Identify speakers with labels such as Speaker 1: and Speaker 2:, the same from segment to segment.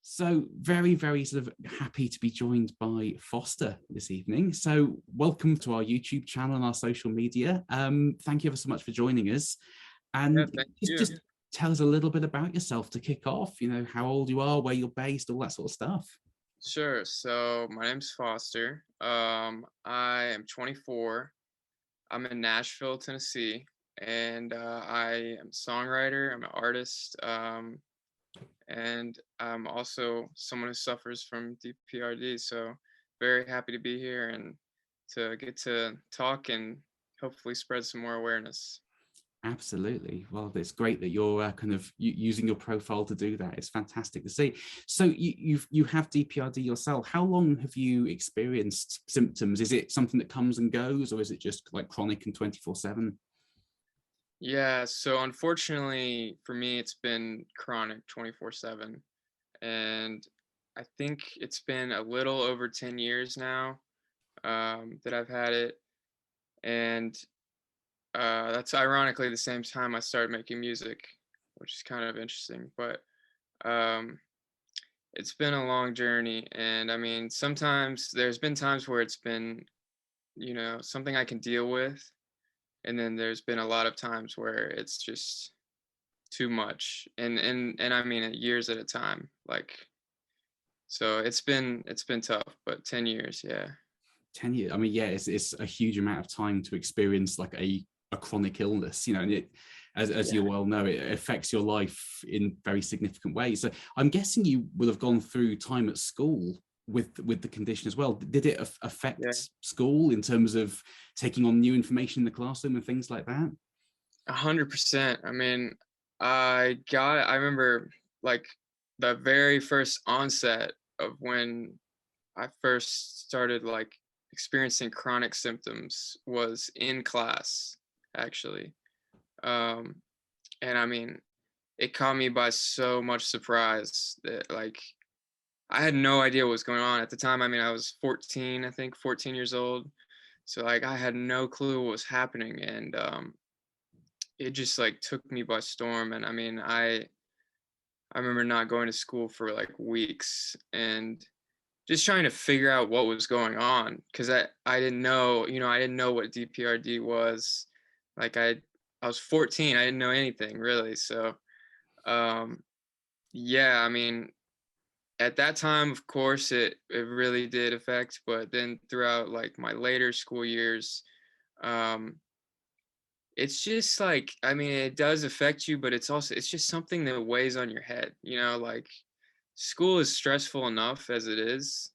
Speaker 1: So very, very sort of happy to be joined by Foster this evening. So welcome to our YouTube channel and our social media. Thank you ever so much for joining us. And just tell us a little bit about yourself to kick off, you know, how old you are, where you're based, all that sort of stuff.
Speaker 2: Sure. So my name's Foster. I am 24. I'm in Nashville, Tennessee, and I am a songwriter. I'm an artist, and I'm also someone who suffers from DPRD. So very happy to be here and to get to talk and hopefully spread some more awareness.
Speaker 1: Absolutely. Well, it's great that you're kind of using your profile to do that. It's fantastic to see. So you have DPRD yourself. How long have you experienced symptoms? Is it something that comes and goes, or is it just like chronic and 24/7?
Speaker 2: Yeah, so unfortunately for me, it's been chronic 24/7. And I think it's been a little over 10 years now that I've had it. And that's ironically the same time I started making music, which is kind of interesting. But um, it's been a long journey. And I mean, sometimes there's been times where it's been, something I can deal with. And then there's been a lot of times where it's just too much. And I mean, years at a time. So it's been tough, but 10 years, yeah.
Speaker 1: 10 years. I mean, yeah, it's a huge amount of time to experience like a chronic illness, you know, and it, as you
Speaker 2: Yeah.
Speaker 1: well know, it affects your life in very significant ways. So I'm guessing you will have gone through time at school with the condition as well. Did it
Speaker 2: Yeah.
Speaker 1: affect school in terms of taking on new information in the classroom and things like that?
Speaker 2: 100%. I mean, I remember like the very first onset of when I first started like experiencing chronic symptoms was in class, actually. Um, and I mean, it caught me by so much surprise that like I had no idea what was going on at the time. I mean, I was 14, I think 14 years old. So like I had no clue what was happening, and it just like took me by storm. And I mean, I remember not going to school for like weeks and just trying to figure out what was going on, because I didn't know, I didn't know what DPRD was. Like I was 14, I didn't know anything really. So um yeah, I mean, at that time, of course, it really did affect, but then throughout like my later school years, um it's just like, I mean, it does affect you, but it's just something that weighs on your head, like school is stressful enough as it is,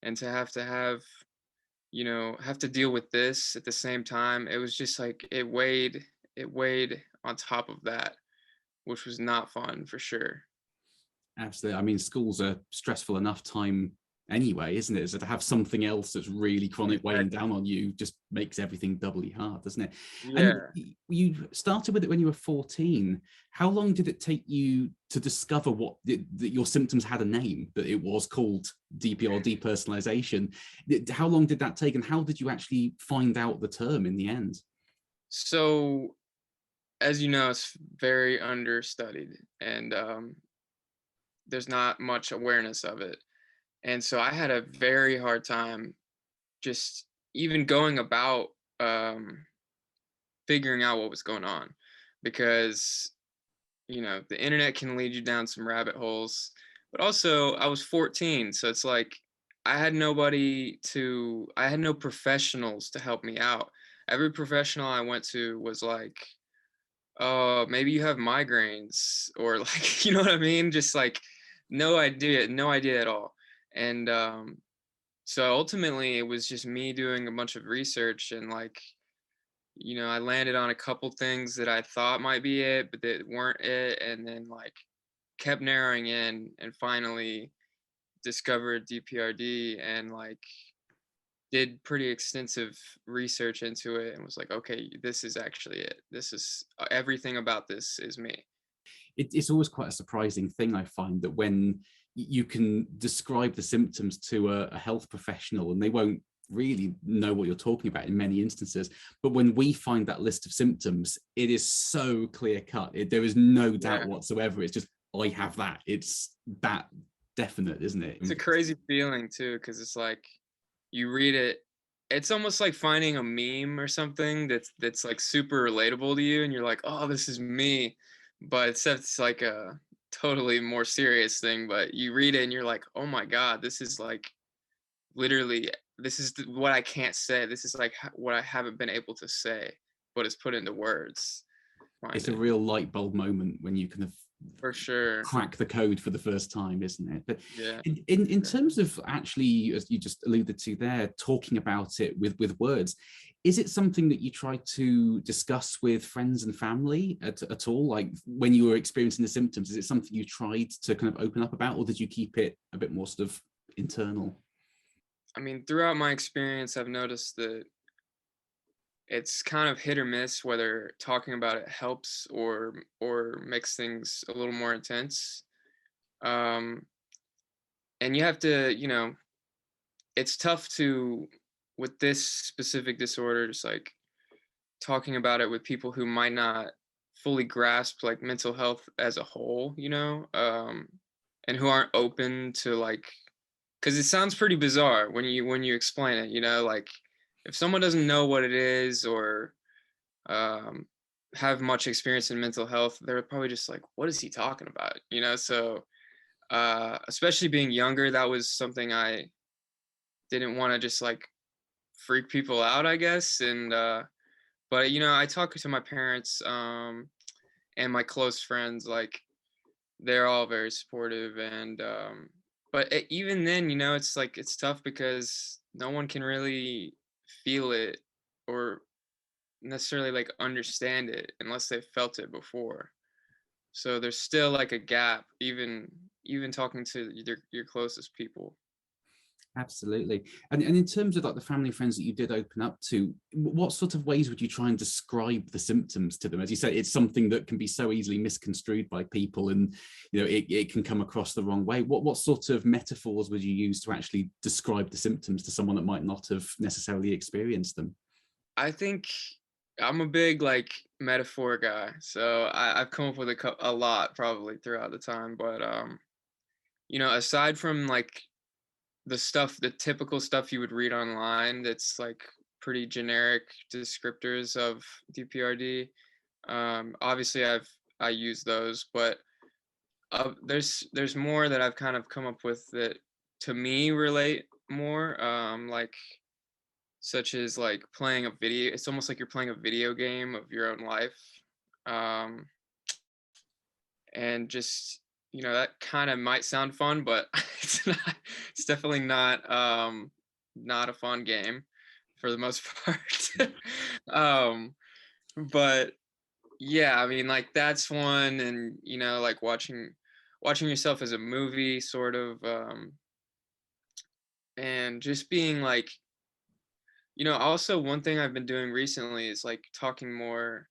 Speaker 2: and to have to deal with this at the same time, it was just like it weighed on top of that, which was not fun for sure.
Speaker 1: Absolutely. I mean, school's a stressful enough time anyway, isn't it? So to have something else that's really chronic weighing
Speaker 2: Exactly.
Speaker 1: down on you just makes everything doubly hard, doesn't it? And
Speaker 2: Yeah.
Speaker 1: you started with it when you were 14. How long did it take you to discover that your symptoms had a name, that it was called DP or depersonalization? How long did that take, and how did you actually find out the term in the end?
Speaker 2: So, as you know, it's very understudied, and there's not much awareness of it. And so I had a very hard time just even going about um, figuring out what was going on, because the internet can lead you down some rabbit holes. But also, I was 14, so it's like I had no professionals to help me out. Every professional I went to was like, "Oh, maybe you have migraines," or like, you know what I mean? Just like no idea at all. And so ultimately, it was just me doing a bunch of research, and like, I landed on a couple things that I thought might be it, but that weren't it, and then like kept narrowing in, and finally discovered DPRD, and like did pretty extensive research into it, and was like, okay, this is actually it. This is everything about this is me.
Speaker 1: It's always quite a surprising thing, I find, that when you can describe the symptoms to a health professional and they won't really know what you're talking about in many instances, but when we find that list of symptoms, it is so clear cut. There is no doubt
Speaker 2: Yeah,
Speaker 1: whatsoever. It's just, I have that. It's that definite, isn't it?
Speaker 2: It's a crazy feeling too, because it's like you read it, it's almost like finding a meme or something that's like super relatable to you, and you're like, oh, this is me. But it's like a totally more serious thing. But you read it and you're like, oh my God, this is like literally, this is what I can't say. This is like what I haven't been able to say, but it's put into words.
Speaker 1: It's a real light bulb moment when you kind of
Speaker 2: for sure
Speaker 1: crack the code for the first time, isn't it? But
Speaker 2: yeah,
Speaker 1: in terms of actually, as you just alluded to there, talking about it with words, is it something that you try to discuss with friends and family at all? Like when you were experiencing the symptoms, is it something you tried to kind of open up about, or did you keep it a bit more sort of internal?
Speaker 2: I mean, throughout my experience, I've noticed that it's kind of hit or miss whether talking about it helps or makes things a little more intense. Um, and you have to, it's tough to with this specific disorder, just like talking about it with people who might not fully grasp like mental health as a whole, and who aren't open to like, because it sounds pretty bizarre when you explain it, like if someone doesn't know what it is or um, have much experience in mental health, they're probably just like, what is he talking about? So especially being younger, that was something I didn't want to just like freak people out, I guess. And but I talk to my parents and my close friends, like they're all very supportive. And but even then, it's like it's tough because no one can really feel it or necessarily like understand it unless they've felt it before. So there's still like a gap, even talking to your closest people.
Speaker 1: Absolutely. And in terms of like the family friends that you did open up to, what sort of ways would you try and describe the symptoms to them? As you say, it's something that can be so easily misconstrued by people, and it can come across the wrong way. What sort of metaphors would you use to actually describe the symptoms to someone that might not have necessarily experienced them?
Speaker 2: I think I'm a big like metaphor guy, so I've come up with a lot probably throughout the time. But aside from like the typical stuff you would read online, that's like pretty generic descriptors of DPRD. Obviously, I use those, but there's more that I've kind of come up with that to me relate more. Like such as like playing a video. It's almost like you're playing a video game of your own life. Um, and just that kind of might sound fun, but it's definitely not a fun game for the most part. um but yeah, I mean, like that's one. And like watching yourself as a movie sort of, and just being like, also one thing I've been doing recently is like talking more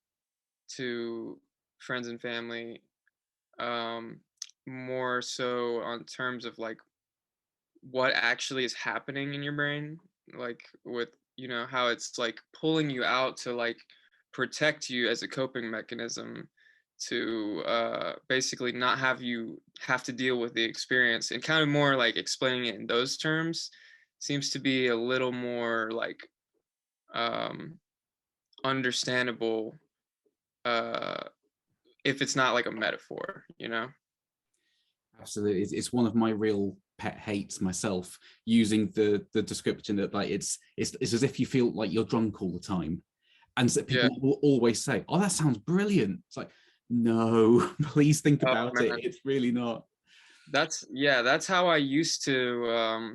Speaker 2: to friends and family, um more so on terms of like what actually is happening in your brain, like with how it's like pulling you out to like protect you as a coping mechanism to basically not have you have to deal with the experience, and kind of more like explaining it in those terms seems to be a little more like um understandable uh if it's not like a metaphor.
Speaker 1: Absolutely. It's one of my real pet hates myself, using the description that like it's as if you feel like you're drunk all the time. And so
Speaker 2: Yeah.
Speaker 1: people will always say, oh, that sounds brilliant. It's like, no, please think
Speaker 2: Oh
Speaker 1: about it.
Speaker 2: man,
Speaker 1: It's really not.
Speaker 2: that's how I used to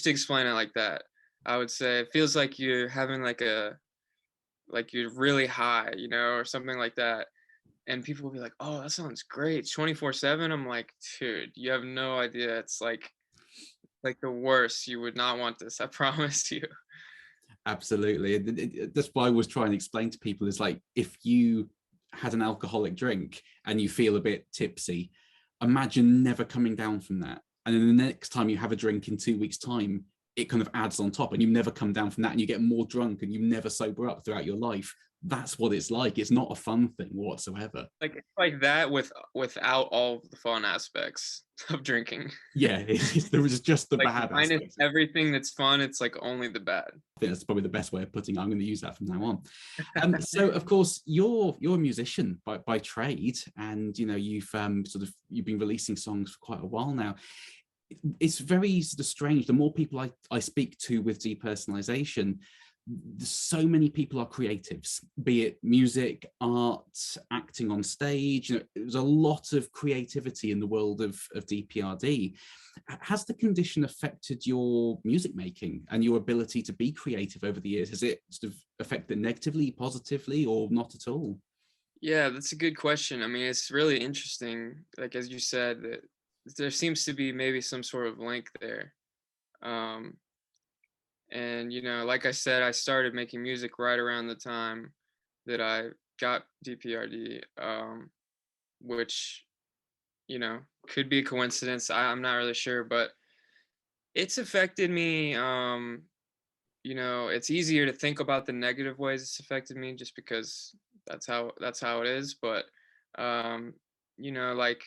Speaker 2: explain it like that. I would say it feels like you're having like you're really high, or something like that. And people will be like, "Oh, that sounds great. It's 24/7." I'm like, "Dude, you have no idea. It's like the worst. You would not want this. I promise you."
Speaker 1: Absolutely. And that's why I was trying to explain to people is like, if you had an alcoholic drink and you feel a bit tipsy, imagine never coming down from that. And then the next time you have a drink in 2 weeks' time, it kind of adds on top, and you never come down from that, and you get more drunk and you never sober up throughout your life. That's what it's like. It's not a fun thing whatsoever.
Speaker 2: Like that without all the fun aspects of drinking.
Speaker 1: Yeah, there was just the
Speaker 2: like
Speaker 1: bad
Speaker 2: minus
Speaker 1: aspects.
Speaker 2: everything that's fun, it's like only the bad.
Speaker 1: I think that's probably the best way of putting it. I'm going to use that from now on. So of course you're a musician by trade, and you know you've been releasing songs for quite a while now. It's very sort of strange. The more people I speak to with depersonalization, so many people are creatives, be it music, art, acting on stage. You know, there's a lot of creativity in the world of DPRD. Has the condition affected your music making and your ability to be creative over the years? Has it sort of affected negatively, positively, or not at all?
Speaker 2: Yeah, that's a good question. I mean, it's really interesting. Like as you said, that there seems to be maybe some sort of link there. And you know, like I said, I started making music right around the time that I got DPRD, which you know could be a coincidence. I'm not really sure, but it's affected me. You know, it's easier to think about the negative ways it's affected me, just because that's how it is. But you know, like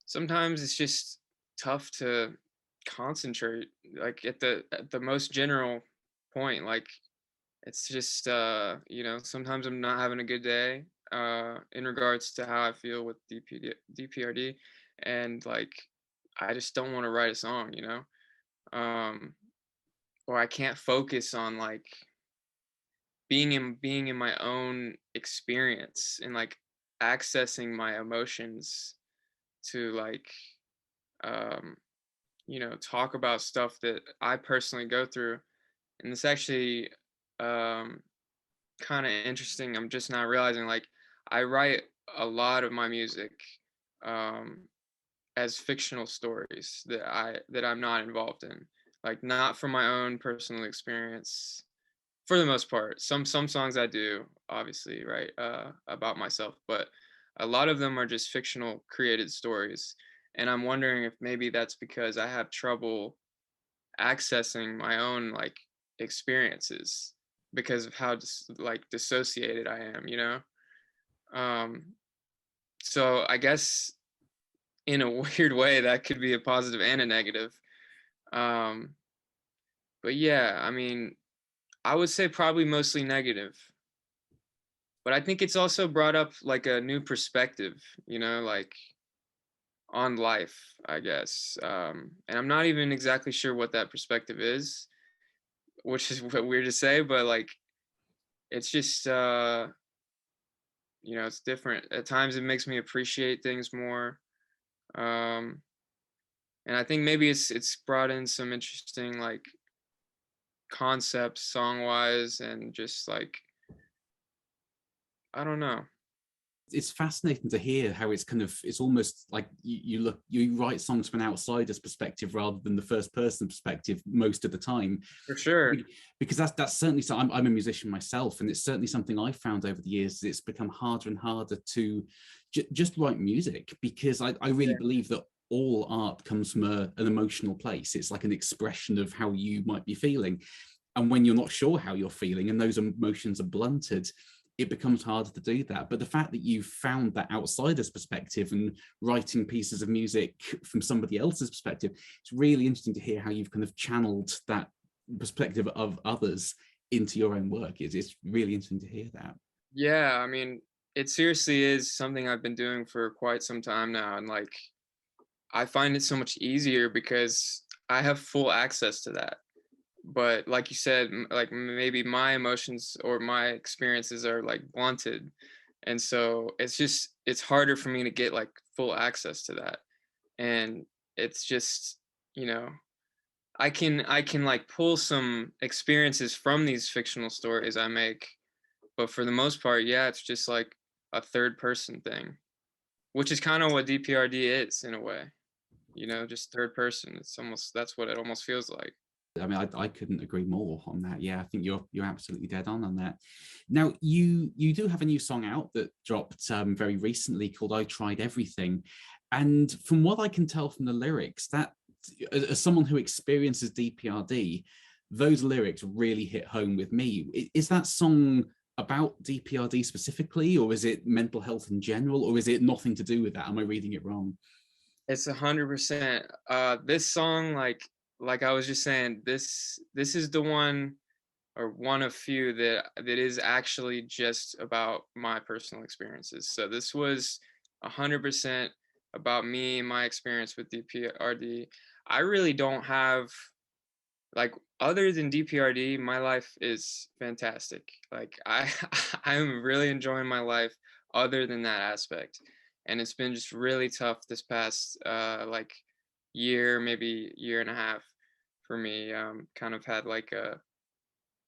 Speaker 2: sometimes it's just tough to concentrate like at the most general point. Like it's just you know, sometimes I'm not having a good day in regards to how I feel with DPRD, and like I just don't want to write a song, you know. um or I can't focus on like being in my own experience and like accessing my emotions to like um you know, talk about stuff that I personally go through. And it's actually um, kind of interesting. I'm just not realizing like I write a lot of my music um, as fictional stories that I'm not involved in, like not from my own personal experience. For the most part, some songs I do, obviously, right, about myself, but a lot of them are just fictional created stories. And I'm wondering if maybe that's because I have trouble accessing my own like experiences because of how like dissociated I am, you know. um so I guess in a weird way that could be a positive and a negative. um but yeah, I mean, I would say probably mostly negative, but I think it's also brought up like a new perspective, you know, like on life, I guess. And I'm not even exactly sure what that perspective is, which is weird to say, but like it's just you know, it's different. At times it makes me appreciate things more. Um and I think maybe it's brought in some interesting like concepts song wise, and just like I don't know.
Speaker 1: It's fascinating to hear how it's almost like you write songs from an outsider's perspective rather than the first person perspective most of the time.
Speaker 2: For sure.
Speaker 1: Because that's certainly so. I'm a musician myself, and it's certainly something I've found over the years. It's become harder and harder to just write music, because I really believe that all art comes from an emotional place. It's like an expression of how you might be feeling, and when you're not sure how you're feeling and those emotions are blunted, it becomes harder to do that. But the fact that you've found that outsider's perspective and writing pieces of music from somebody else's perspective, it's really interesting to hear how you've kind of channeled that perspective of others into your own work. It's really interesting to hear that.
Speaker 2: Yeah, I mean, it seriously is something I've been doing for quite some time now, and like I find it so much easier because I have full access to that. But like you said, like maybe my emotions or my experiences are like blunted, and so it's harder for me to get like full access to that. And it's just, you know, I can like pull some experiences from these fictional stories I make, but for the most part, yeah, it's just like a third person thing, which is kind of what DPRD is in a way, you know, just third person. It's almost, that's what it almost feels like.
Speaker 1: I mean, I couldn't agree more on that. Yeah, I think you're absolutely dead on that. Now, you do have a new song out that dropped very recently called "I Tried Everything," and from what I can tell from the lyrics, that as someone who experiences DPRD, those lyrics really hit home with me. Is that song about DPRD specifically, or is it mental health in general, or is it nothing to do with that? Am I reading it wrong?
Speaker 2: It's 100%. This song, like I was just saying, this is the one, or one of few, that is actually just about my personal experiences. So this was 100% about me and my experience with DPRD. I really don't have, like, other than DPRD, my life is fantastic. Like, I'm really enjoying my life other than that aspect. And it's been just really tough this past like year, maybe year and a half for me. Kind of had like a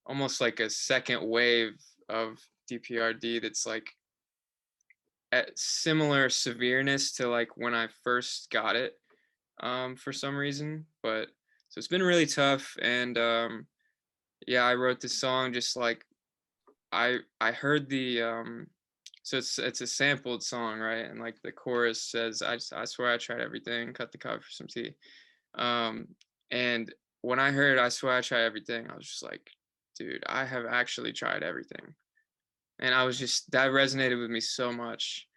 Speaker 2: almost like a second wave of DPRD that's like at similar severeness to like when I first got it, for some reason. But so it's been really tough. And yeah, I wrote this song just like I heard the so it's a sampled song, right? And like the chorus says, I swear I tried everything, cut the cover for some tea. Um, and when I heard I swear I tried everything, I was just like, dude, I have actually tried everything. And I was just, that resonated with me so much.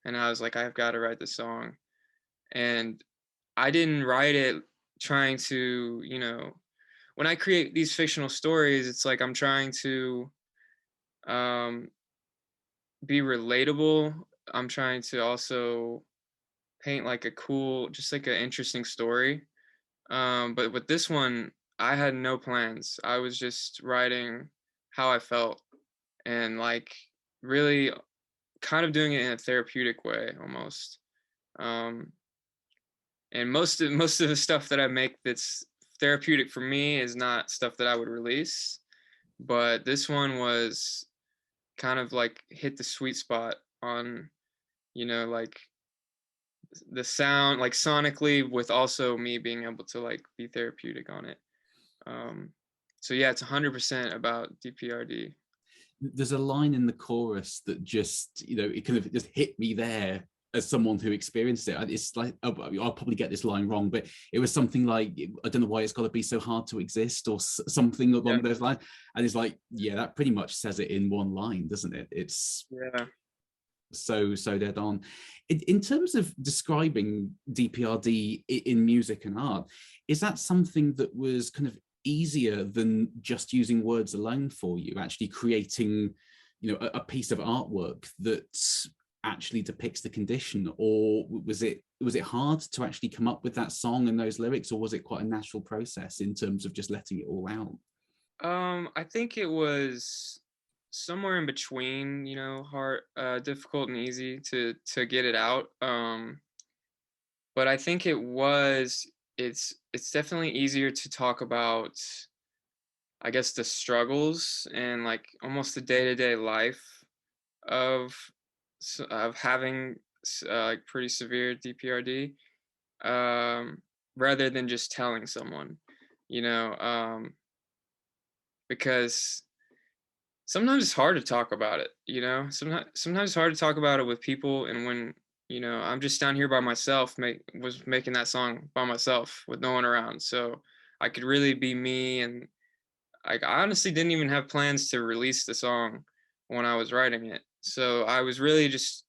Speaker 2: And I was like, I've got to write this song. And I didn't write it trying to, when I create these fictional stories, it's like I'm trying to um, be relatable. I'm trying to also paint like a cool, just like an interesting story. But with this one, I had no plans. I was just writing how I felt, and like really kind of doing it in a therapeutic way almost. Um, and most of the stuff that I make that's therapeutic for me is not stuff that I would release. But this one was kind of like hit the sweet spot on, like the sound, like sonically, with also me being able to like be therapeutic on it. Um, so yeah, it's 100% about DPRD.
Speaker 1: There's a line in the chorus that just, it kind of just hit me there as someone who experienced it. It's like, I'll probably get this line wrong, but it was something like, I don't know why it's got to be so hard to exist, or something along those lines. And it's like, yeah, that pretty much says it in one line, doesn't it? It's so dead on. In terms of describing DPRD in music and art, is that something that was kind of easier than just using words alone for you, actually creating, a piece of artwork that actually depicts the condition? Or was it hard to actually come up with that song and those lyrics, or was it quite a natural process in terms of just letting it all out?
Speaker 2: I think it was somewhere in between, hard, difficult and easy to get it out. But I think it's definitely easier to talk about, I guess, the struggles and like almost the day-to-day life of having like pretty severe DPRD, rather than just telling someone, because sometimes it's hard to talk about it, sometimes it's hard to talk about it with people. And when, I'm just down here by myself, was making that song by myself with no one around, so I could really be me. And like, I honestly didn't even have plans to release the song when I was writing it, so I was really just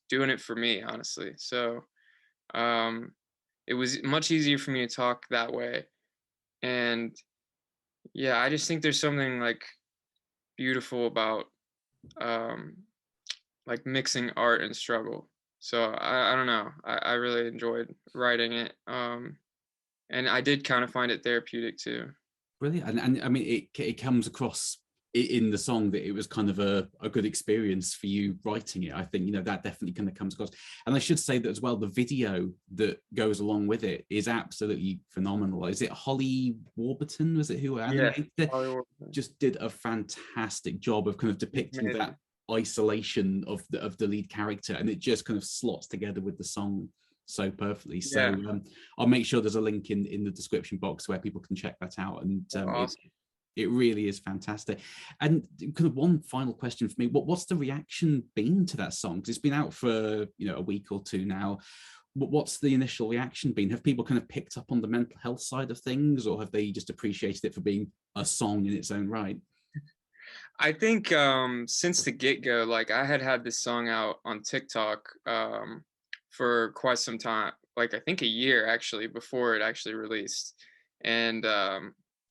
Speaker 2: doing it for me, honestly. So um it was much easier for me to talk that way. And yeah, I just think there's something like beautiful about um like mixing art and struggle. So I don't know, I really enjoyed writing it, and I did kind of find it therapeutic too.
Speaker 1: Brilliant. And I mean, it comes across in the song that it was kind of a good experience for you writing it. I think, that definitely kind of comes across. And I should say that as well, the video that goes along with it is absolutely phenomenal. Is it Holly Warburton? Was it who animated it? Just did a fantastic job of kind of depicting that isolation of the lead character, and it just kind of slots together with the song so perfectly. So I'll make sure there's a link in the description box where people can check that out. And awesome. It really is fantastic. And kind of one final question for me, what's the reaction been to that song? Because it's been out for a week or two now. what's the initial reaction been? Have people kind of picked up on the mental health side of things, or have they just appreciated it for being a song in its own right?
Speaker 2: I think since the get-go, like I had this song out on TikTok for quite some time, like I think a year actually before it actually released. And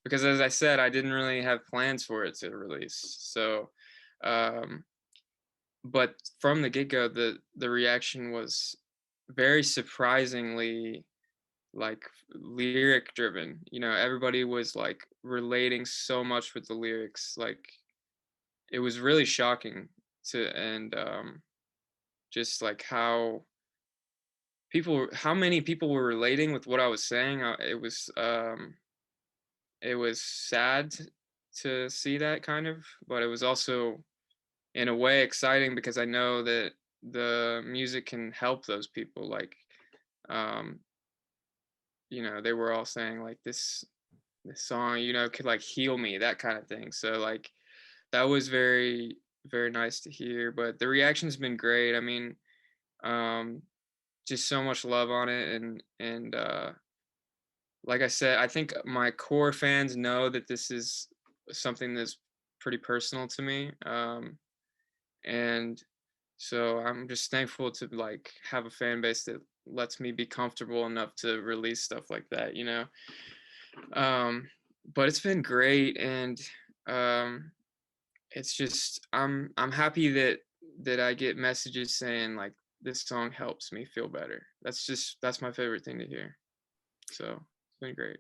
Speaker 2: because as I said, I didn't really have plans for it to release. So um but from the get-go, the reaction was very surprisingly like lyric driven. You know, everybody was like relating so much with the lyrics. Like it was really shocking to, and just like how many people were relating with what I was saying. It was sad to see that kind of, but it was also in a way exciting because I know that the music can help those people. Like um you know, they were all saying like this song, you know, could like heal me, that kind of thing. So like that was very, very nice to hear. But the reaction's been great. I mean, um just so much love on it. And like I said, I think my core fans know that this is something that's pretty personal to me. And so I'm just thankful to like have a fan base that lets me be comfortable enough to release stuff like that, you know. But it's been great. And um it's just I'm happy that I get messages saying like this song helps me feel better. That's my favorite thing to hear. So it's been great.